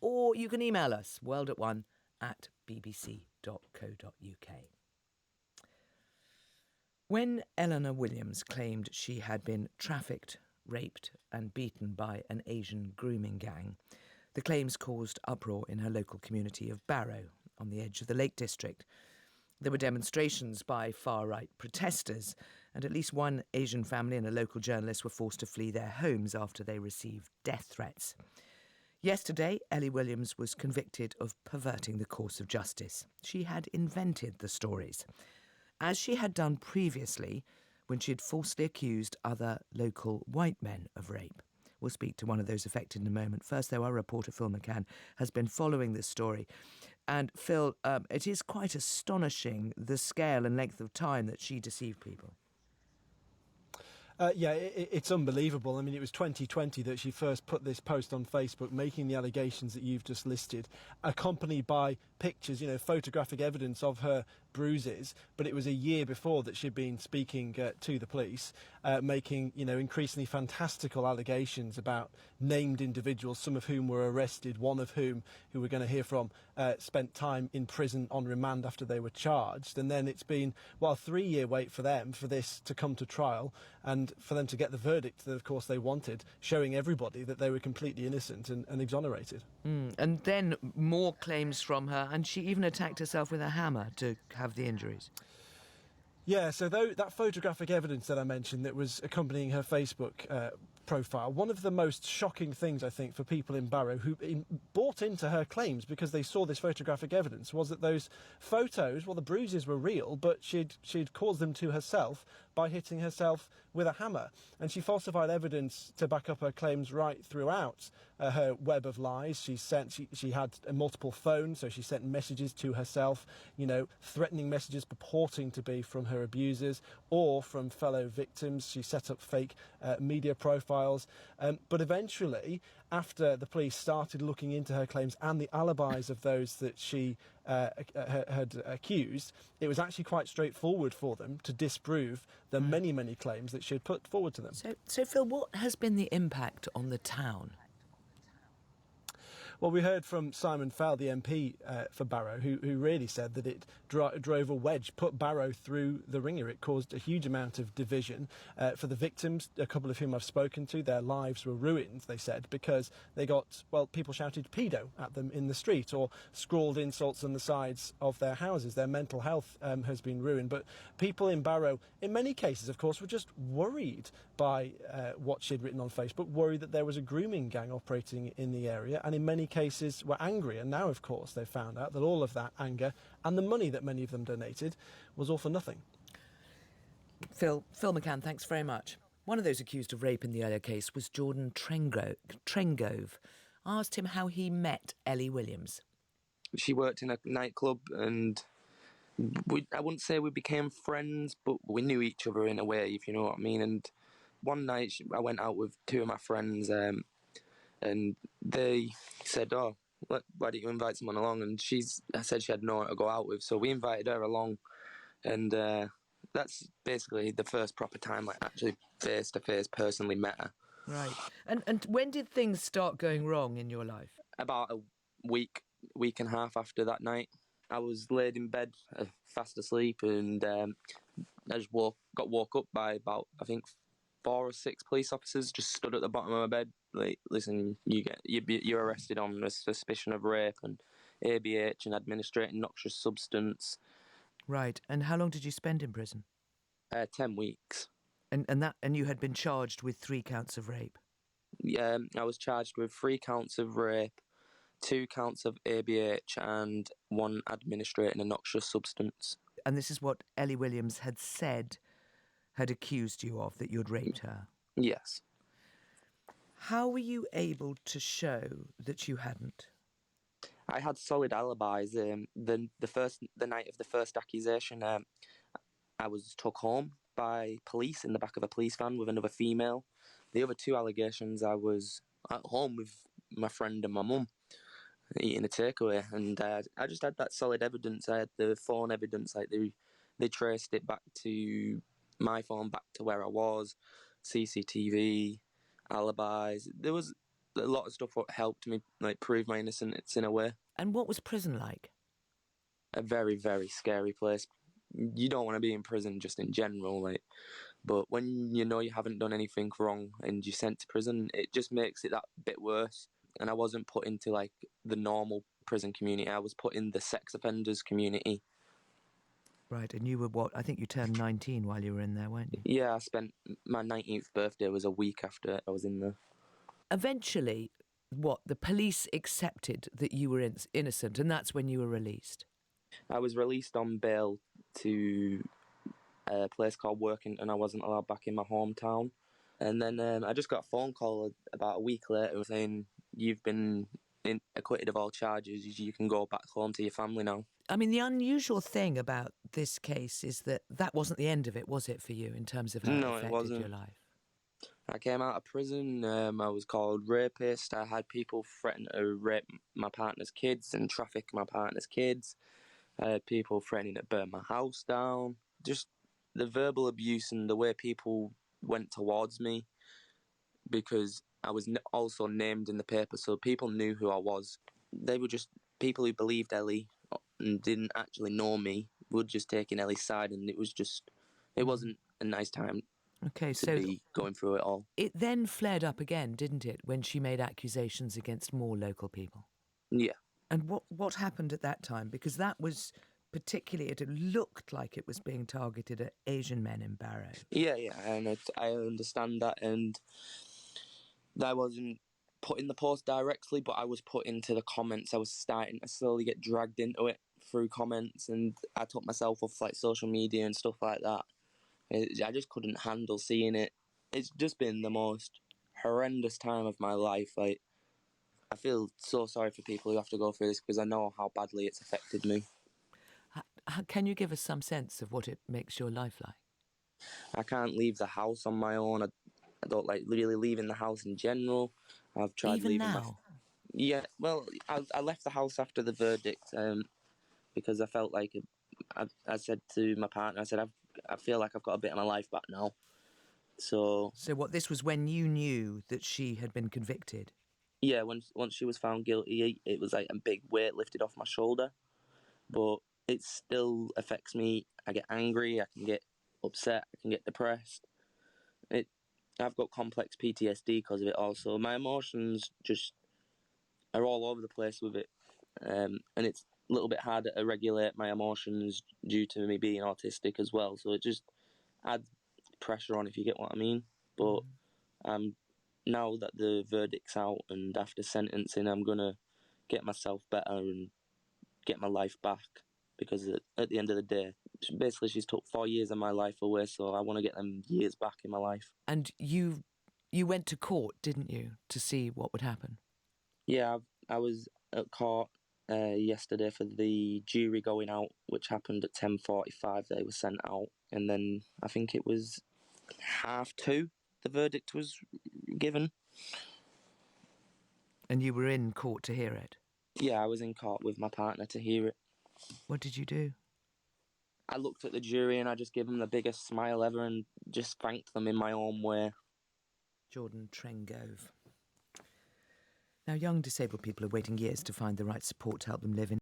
or you can email us, worldatone@bbc.co.uk. When Eleanor Williams claimed she had been trafficked, raped and beaten by an Asian grooming gang, the claims caused uproar in her local community of Barrow, on the edge of the Lake District. There were demonstrations by far-right protesters, and at least one Asian family and a local journalist were forced to flee their homes after they received death threats. Yesterday, Ellie Williams was convicted of perverting the course of justice. She had invented the stories, as she had done previously when she had falsely accused other local white men of rape. We'll speak to one of those affected in a moment. First, though, our reporter Phil McCann has been following this story. And Phil, it is quite astonishing the scale and length of time that she deceived people. It's unbelievable. I mean, it was 2020 that she first put this post on Facebook, making the allegations that you've just listed, accompanied by pictures, photographic evidence of her bruises. But it was a year before that she'd been speaking to the police, making, increasingly fantastical allegations about named individuals, some of whom were arrested, one of whom, who we're going to hear from, spent time in prison on remand after they were charged. And then it's been, a 3-year wait for them for this to come to trial, and for them to get the verdict that, of course, they wanted, showing everybody that they were completely innocent and exonerated. And then more claims from her, and she even attacked herself with a hammer to have the injuries. Yeah, so that photographic evidence that I mentioned that was accompanying her Facebook profile, one of the most shocking things, I think, for people in Barrow who bought into her claims because they saw this photographic evidence was that those photos, the bruises were real, but she'd caused them to herself by hitting herself with a hammer. And she falsified evidence to back up her claims right throughout her web of lies. She had multiple phones, so she sent messages to herself, threatening messages purporting to be from her abusers or from fellow victims. She set up fake media profiles. But eventually, after the police started looking into her claims and the alibis of those that she had accused, it was actually quite straightforward for them to disprove the many, many claims that she had put forward to them. So Phil, what has been the impact on the town? Well, we heard from Simon Fell, the MP for Barrow, who really said that it drove a wedge, put Barrow through the ringer. It caused a huge amount of division. For the victims, a couple of whom I've spoken to, their lives were ruined, they said, because they got, people shouted pedo at them in the street or scrawled insults on the sides of their houses. Their mental health has been ruined. But people in Barrow, in many cases, of course, were just worried by what she'd written on Facebook, worried that there was a grooming gang operating in the area, and in many cases were angry. And now, of course, they've found out that all of that anger and the money that many of them donated was all for nothing. Phil McCann, thanks very much. One of those accused of rape in the earlier case was Jordan Trengove. I asked him how he met Ellie Williams. She worked in a nightclub, and I wouldn't say we became friends, but we knew each other in a way, if you know what I mean. And one night I went out with two of my friends, and they said, why don't you invite someone along? And I said she had no one to go out with, so we invited her along. And that's basically the first proper time I actually face-to-face personally met her. Right. And when did things start going wrong in your life? About a week and a half after that night. I was laid in bed, fast asleep, and I just got woke up by about, I think, 4 or 6 police officers just stood at the bottom of my bed. Like, listen, you're arrested on a suspicion of rape and ABH and administrating noxious substance. Right. And how long did you spend in prison? 10 weeks. And you had been charged with 3 counts of rape? Yeah, I was charged with 3 counts of rape, 2 counts of ABH, and 1 administrating a noxious substance. And this is what Ellie Williams had accused you of, that you'd raped her? Yes. How were you able to show that you hadn't? I had solid alibis. The night of the first accusation, I was took home by police in the back of a police van with another female. The other 2 allegations, I was at home with my friend and my mum eating a takeaway, and I just had that solid evidence. I had the phone evidence, like they traced it back to my phone, back to where I was, CCTV, alibis. There was a lot of stuff helped me like prove my innocence in a way. And what was prison like? A very, very scary place. You don't want to be in prison just in general, like, but when you know you haven't done anything wrong and you're sent to prison, it just makes it that bit worse. And I wasn't put into like the normal prison community. I was put in the sex offenders community. Right, and you were what? I think you turned 19 while you were in there, weren't you? Yeah, I spent my 19th birthday was a week after I was in there. Eventually, what? The police accepted that you were innocent, and that's when you were released. I was released on bail to a place called Working, and I wasn't allowed back in my hometown. And then I just got a phone call about a week later saying, you've been acquitted of all charges, you can go back home to your family now. I mean, the unusual thing about this case is that wasn't the end of it, was it, for you, in terms of how No, it it affected wasn't. your life? I came out of prison, I was called rapist, I had people threaten to rape my partner's kids and traffic my partner's kids, I had people threatening to burn my house down. Just the verbal abuse and the way people went towards me, because I was also named in the paper, so people knew who I was. They were just people who believed Ellie and didn't actually know me, were just taking Ellie's side, and it wasn't a nice time Okay, to so be going through it all. it then flared up again, didn't it, when she made accusations against more local people? Yeah. And what happened at that time? Because that was particularly, it looked like it was being targeted at Asian men in Barrow. Yeah, and I understand that, and I wasn't put in the post directly, but I was put into the comments. I was starting to slowly get dragged into it through comments, and I took myself off like social media and stuff like that. I just couldn't handle seeing it. It's just been the most horrendous time of my life. Like, I feel so sorry for people who have to go through this because I know how badly it's affected me. Can you give us some sense of what it makes your life like? I can't leave the house on my own. I don't like really leaving the house in general. I've tried Even leaving now? Yeah, well, I left the house after the verdict because I felt like I said to my partner, I said, I feel like I've got a bit of my life back now. So what, this was when you knew that she had been convicted? yeah, once she was found guilty, it was like a big weight lifted off my shoulder. But it still affects me. I get angry. I can get upset. I can get depressed. I've got complex PTSD because of it. Also, my emotions just are all over the place with it, and it's a little bit harder to regulate my emotions due to me being autistic as well. So it just adds pressure on, if you get what I mean. But now that the verdict's out and after sentencing, I'm gonna get myself better and get my life back, because at the end of the day, basically she's took 4 years of my life away, so I want to get them years back in my life. And you went to court, didn't you, to see what would happen? Yeah, I was at court yesterday for the jury going out, which happened at 10:45. They were sent out, and then I think it was 2:30 the verdict was given. And you were in court to hear it? Yeah, I was in court with my partner to hear it. What did you do? I looked at the jury and I just gave them the biggest smile ever and just thanked them in my own way. Jordan Trengove. Now, young disabled people are waiting years to find the right support to help them live in